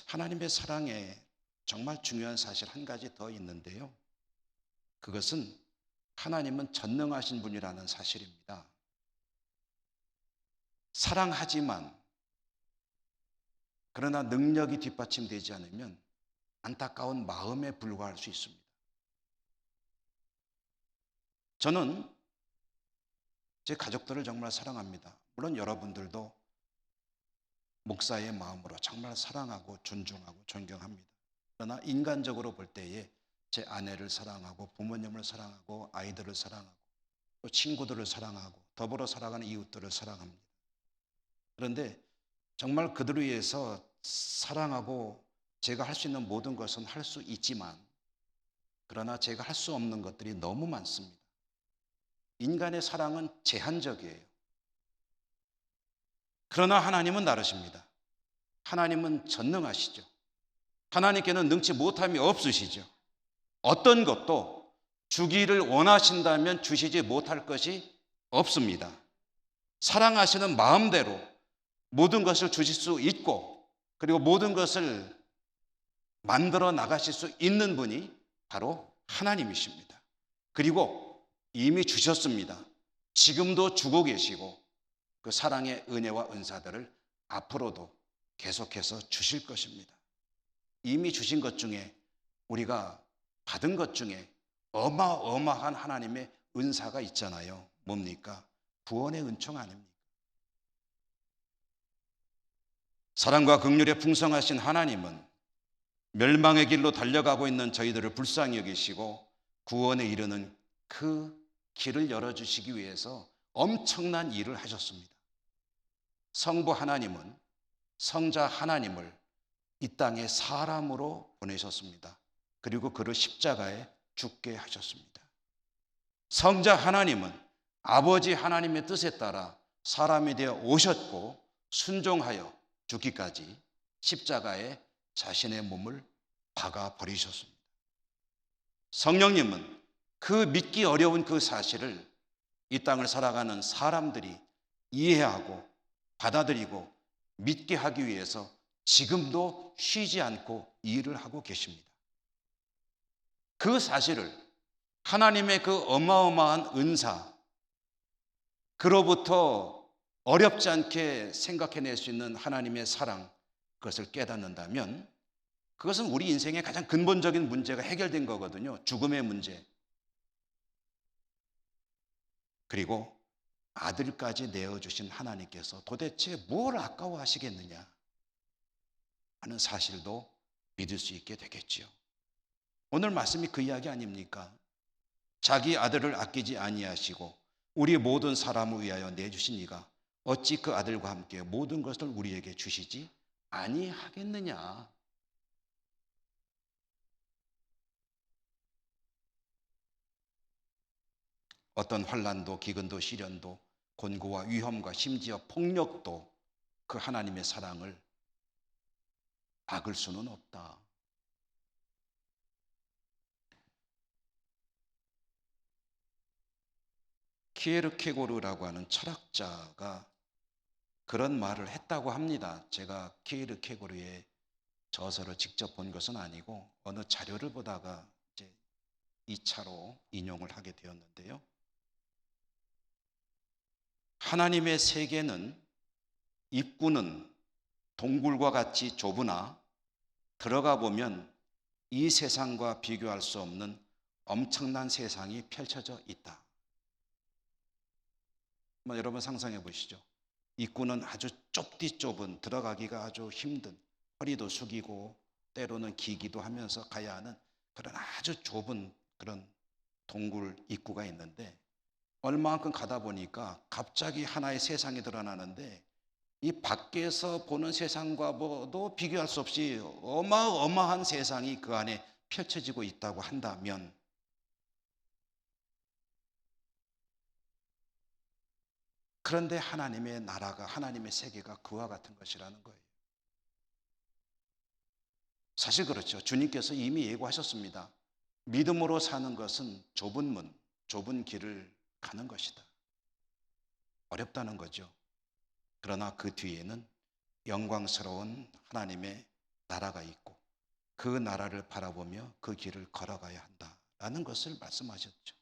하나님의 사랑에 정말 중요한 사실 한 가지 더 있는데요. 그것은 하나님은 전능하신 분이라는 사실입니다. 사랑하지만 그러나 능력이 뒷받침되지 않으면 안타까운 마음에 불과할 수 있습니다. 저는 제 가족들을 정말 사랑합니다. 물론 여러분들도 목사의 마음으로 정말 사랑하고 존중하고 존경합니다. 그러나 인간적으로 볼 때에 제 아내를 사랑하고 부모님을 사랑하고 아이들을 사랑하고 또 친구들을 사랑하고 더불어 살아가는 이웃들을 사랑합니다. 그런데 정말 그들을 위해서 사랑하고 제가 할 수 있는 모든 것은 할 수 있지만, 그러나 제가 할 수 없는 것들이 너무 많습니다. 인간의 사랑은 제한적이에요. 그러나 하나님은 다르십니다. 하나님은 전능하시죠. 하나님께는 능치 못함이 없으시죠. 어떤 것도 주기를 원하신다면 주시지 못할 것이 없습니다. 사랑하시는 마음대로 모든 것을 주실 수 있고, 그리고 모든 것을 만들어 나가실 수 있는 분이 바로 하나님이십니다. 그리고 이미 주셨습니다. 지금도 주고 계시고 그 사랑의 은혜와 은사들을 앞으로도 계속해서 주실 것입니다. 이미 주신 것 중에, 우리가 받은 것 중에 어마어마한 하나님의 은사가 있잖아요. 뭡니까? 구원의 은총 아닙니까? 사랑과 긍휼에 풍성하신 하나님은 멸망의 길로 달려가고 있는 저희들을 불쌍히 여기시고 구원에 이르는 그 길을 열어주시기 위해서 엄청난 일을 하셨습니다. 성부 하나님은 성자 하나님을 이 땅에 사람으로 보내셨습니다. 그리고 그를 십자가에 죽게 하셨습니다. 성자 하나님은 아버지 하나님의 뜻에 따라 사람이 되어 오셨고 순종하여 죽기까지 십자가에 자신의 몸을 박아 버리셨습니다. 성령님은 그 믿기 어려운 그 사실을 이 땅을 살아가는 사람들이 이해하고 받아들이고 믿게 하기 위해서 지금도 쉬지 않고 일을 하고 계십니다. 그 사실을, 하나님의 그 어마어마한 은사, 그로부터 어렵지 않게 생각해낼 수 있는 하나님의 사랑, 그것을 깨닫는다면 그것은 우리 인생의 가장 근본적인 문제가 해결된 거거든요. 죽음의 문제. 그리고 아들까지 내어주신 하나님께서 도대체 뭘 아까워하시겠느냐 하는 사실도 믿을 수 있게 되겠지요. 오늘 말씀이 그 이야기 아닙니까? 자기 아들을 아끼지 아니하시고 우리 모든 사람을 위하여 내주신 이가 어찌 그 아들과 함께 모든 것을 우리에게 주시지 아니하겠느냐. 어떤 환난도 기근도 시련도 곤고와 위험과 심지어 폭력도 그 하나님의 사랑을 막을 수는 없다. 키에르케고르라고 하는 철학자가 그런 말을 했다고 합니다. 제가 키에르케고르의 저서를 직접 본 것은 아니고 어느 자료를 보다가 이제 2차로 인용을 하게 되었는데요. 하나님의 세계는 입구는 동굴과 같이 좁으나 들어가 보면 이 세상과 비교할 수 없는 엄청난 세상이 펼쳐져 있다. 여러분 상상해 보시죠. 입구는 아주 좁디 좁은, 들어가기가 아주 힘든, 허리도 숙이고 때로는 기기도 하면서 가야 하는 그런 아주 좁은 그런 동굴 입구가 있는데, 얼마만큼 가다 보니까 갑자기 하나의 세상이 드러나는데, 이 밖에서 보는 세상과도 비교할 수 없이 어마어마한 세상이 그 안에 펼쳐지고 있다고 한다면, 그런데 하나님의 나라가, 하나님의 세계가 그와 같은 것이라는 거예요. 사실 그렇죠. 주님께서 이미 예고하셨습니다. 믿음으로 사는 것은 좁은 문, 좁은 길을 가는 것이다. 어렵다는 거죠. 그러나 그 뒤에는 영광스러운 하나님의 나라가 있고 그 나라를 바라보며 그 길을 걸어가야 한다라는 것을 말씀하셨죠.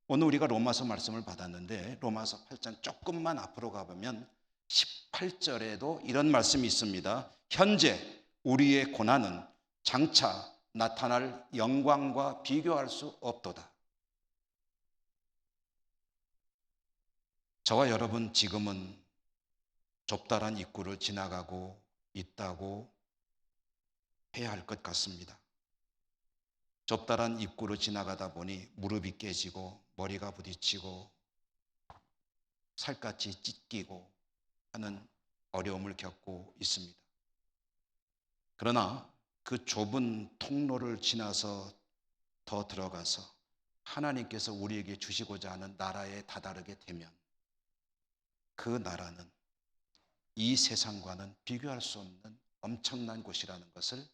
오늘 우리가 로마서 말씀을 받았는데, 로마서 8장 조금만 앞으로 가보면 18절에도 이런 말씀이 있습니다. 현재 우리의 고난은 장차 나타날 영광과 비교할 수 없도다. 저와 여러분 지금은 좁다란 입구를 지나가고 있다고 해야 할 것 같습니다. 좁다란 입구를 지나가다 보니 무릎이 깨지고 머리가 부딪히고 살갗이 찢기고 하는 어려움을 겪고 있습니다. 그러나 그 좁은 통로를 지나서 더 들어가서 하나님께서 우리에게 주시고자 하는 나라에 다다르게 되면 그 나라는 이 세상과는 비교할 수 없는 엄청난 곳이라는 것을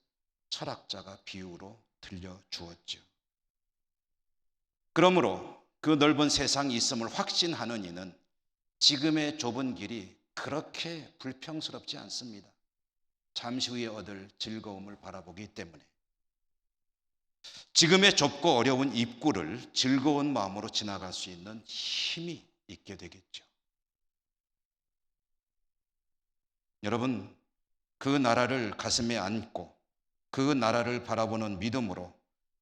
철학자가 비유로 들려주었죠. 그러므로 그 넓은 세상이 있음을 확신하는 이는 지금의 좁은 길이 그렇게 불평스럽지 않습니다. 잠시 후에 얻을 즐거움을 바라보기 때문에 지금의 좁고 어려운 입구를 즐거운 마음으로 지나갈 수 있는 힘이 있게 되겠죠. 여러분, 그 나라를 가슴에 안고 그 나라를 바라보는 믿음으로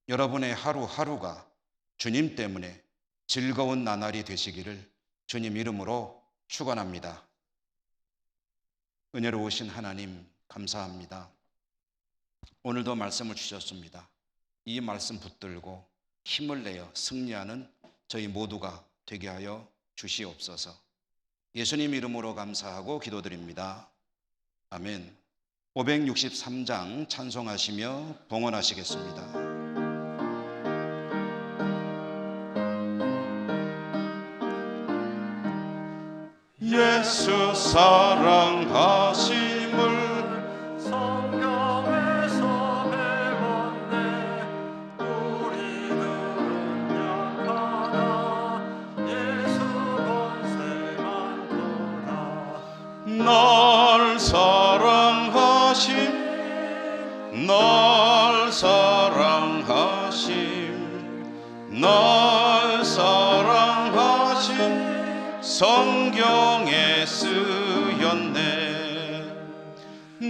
여러분의 하루하루가 주님 때문에 즐거운 나날이 되시기를 주님 이름으로 축원합니다. 은혜로우신 하나님 감사합니다. 오늘도 말씀을 주셨습니다. 이 말씀 붙들고 힘을 내어 승리하는 저희 모두가 되게 하여 주시옵소서. 예수님 이름으로 감사하고 기도드립니다. 아멘. 563장 찬송하시며 봉헌하시겠습니다. 예수 사랑하심을 성경에서 배웠네. 우리들은 약하다. 예수 권세 많도다. 널 사랑하심 널 사랑하심 널 사랑하심 성경에 쓰였네.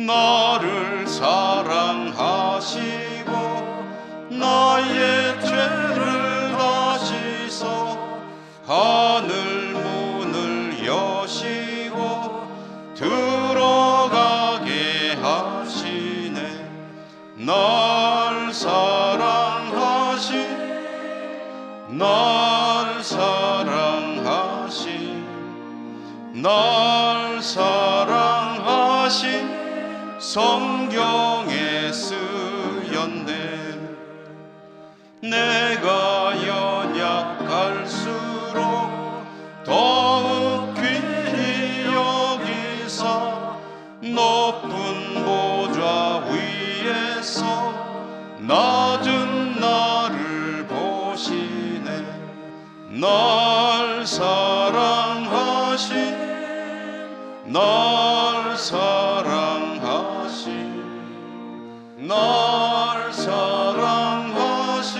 너를 사랑하시고 나의 죄를 다시서 하늘 문을 여시고 들어가게 하시네. 널 사랑하신 널 사랑하신 널 사랑하신 성경에 쓰였네. 내가 연약할수록 더욱 귀히 여기사 높은 보좌 위에서 낮은 나를 보시네. 널 사랑하신 널 사랑하신 널 사랑하신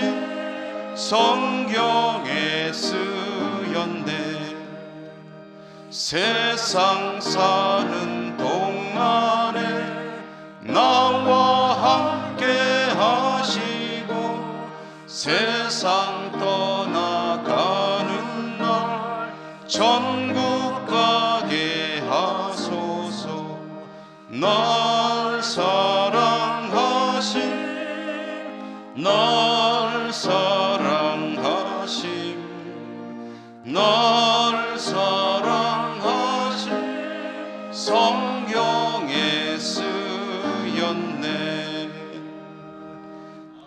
성경에 쓰였네. 세상 사는 동안에 나와 함께 하시 세상 떠나가는 날 천국 가게 하소서. 날 사랑하심 날 사랑하심 날 사랑하심 성경에 쓰였네.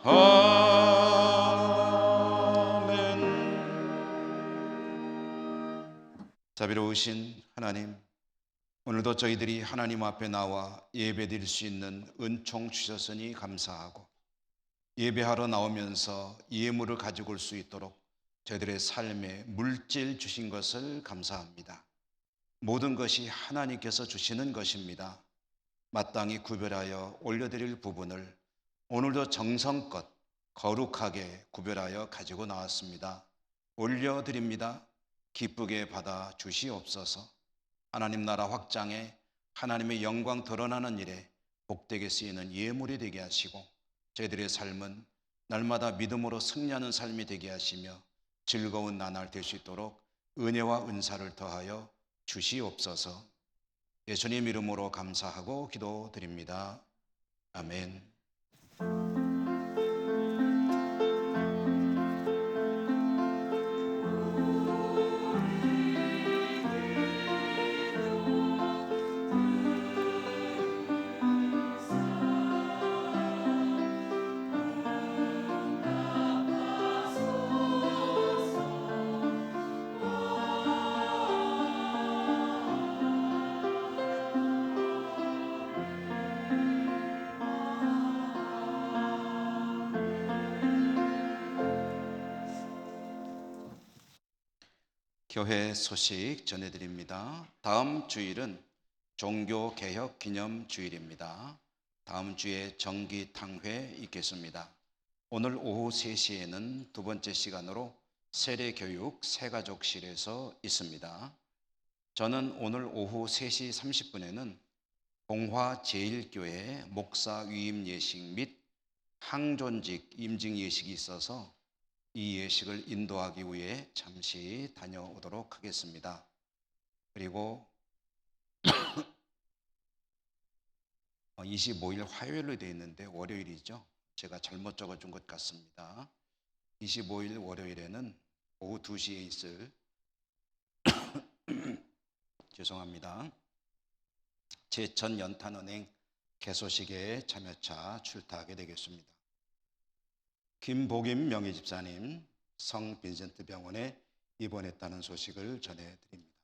아멘. 자비로우신 하나님, 오늘도 저희들이 하나님 앞에 나와 예배드릴 수 있는 은총 주셨으니 감사하고, 예배하러 나오면서 예물을 가지고 올 수 있도록 저희들의 삶에 물질 주신 것을 감사합니다. 모든 것이 하나님께서 주시는 것입니다. 마땅히 구별하여 올려드릴 부분을 오늘도 정성껏 거룩하게 구별하여 가지고 나왔습니다. 올려드립니다. 기쁘게 받아 주시옵소서. 하나님 나라 확장에 하나님의 영광 드러나는 일에 복되게 쓰이는 예물이 되게 하시고, 저희들의 삶은 날마다 믿음으로 승리하는 삶이 되게 하시며 즐거운 나날 될 수 있도록 은혜와 은사를 더하여 주시옵소서. 예수님 이름으로 감사하고 기도드립니다. 아멘. 교회 소식 전해드립니다. 다음 주일은 종교개혁 기념 주일입니다. 다음 주에 정기탕회 있겠습니다. 오늘 오후 3시에는 두 번째 시간으로 세례교육 새가족실에서 있습니다. 저는 오늘 오후 3시 30분에는 봉화제일교회 목사 위임 예식 및 항존직 임직 예식이 있어서 이 예식을 인도하기 위해 잠시 다녀오도록 하겠습니다. 그리고 25일 화요일로 되어 있는데 월요일이죠. 제가 잘못 적어준 것 같습니다. 25일 월요일에는 오후 2시에 있을 죄송합니다. 제천연탄은행 개소식에 참여차 출타하게 되겠습니다. 김복임 명예집사님 성 빈센트 병원에 입원했다는 소식을 전해드립니다.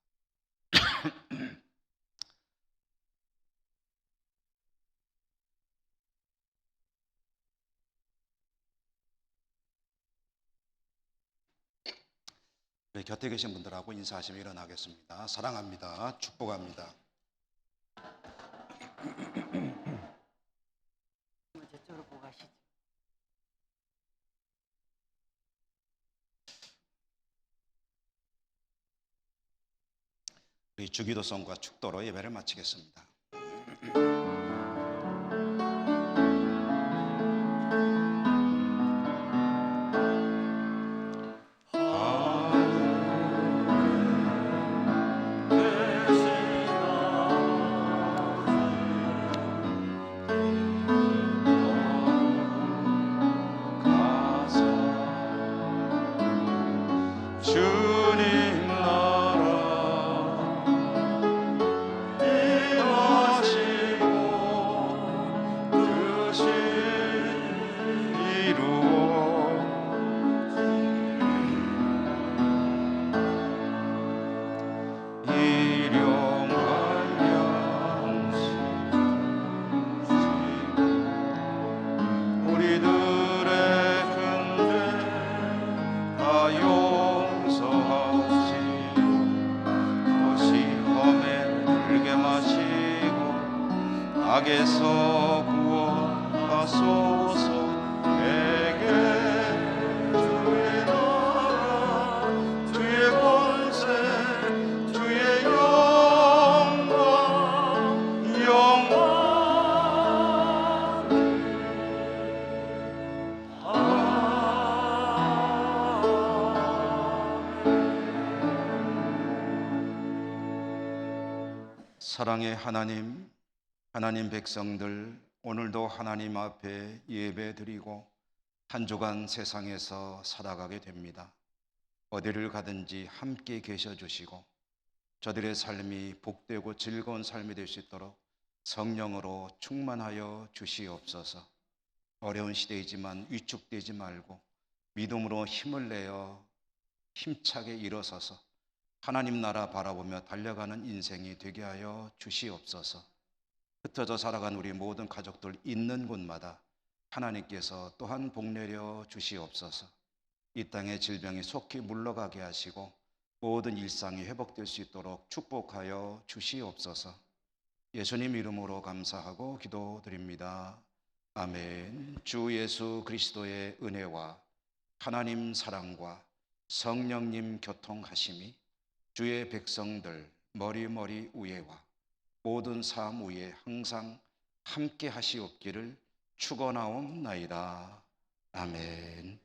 우리 곁에 계신 분들하고 인사하시며 일어나겠습니다. 사랑합니다. 축복합니다. 저쪽으로 보고 가시죠. 우리 주기도성과 축도로 예배를 마치겠습니다. 주님 나라 임하시고 뜻이 일용할 양식 우리들의 근대 다 용서하시고 또 시험에 들게 마시고 악에서 구원하소서. 내게 주의 나라 주의 권세 주의 영광 영원히 아멘. 사랑의 하나님, 하나님 백성들, 오늘도 하나님 앞에 예배 드리고 한 주간 세상에서 살아가게 됩니다. 어디를 가든지 함께 계셔 주시고 저들의 삶이 복되고 즐거운 삶이 될 수 있도록 성령으로 충만하여 주시옵소서. 어려운 시대이지만 위축되지 말고 믿음으로 힘을 내어 힘차게 일어서서 하나님 나라 바라보며 달려가는 인생이 되게 하여 주시옵소서. 흩어져 살아간 우리 모든 가족들 있는 곳마다 하나님께서 또한 복내려 주시옵소서. 이 땅의 질병이 속히 물러가게 하시고 모든 일상이 회복될 수 있도록 축복하여 주시옵소서. 예수님 이름으로 감사하고 기도드립니다. 아멘. 주 예수 그리스도의 은혜와 하나님 사랑과 성령님 교통하심이 주의 백성들 머리머리 위에와 모든 삶 위에 항상 함께 하시옵기를 축원하옵나이다. 아멘.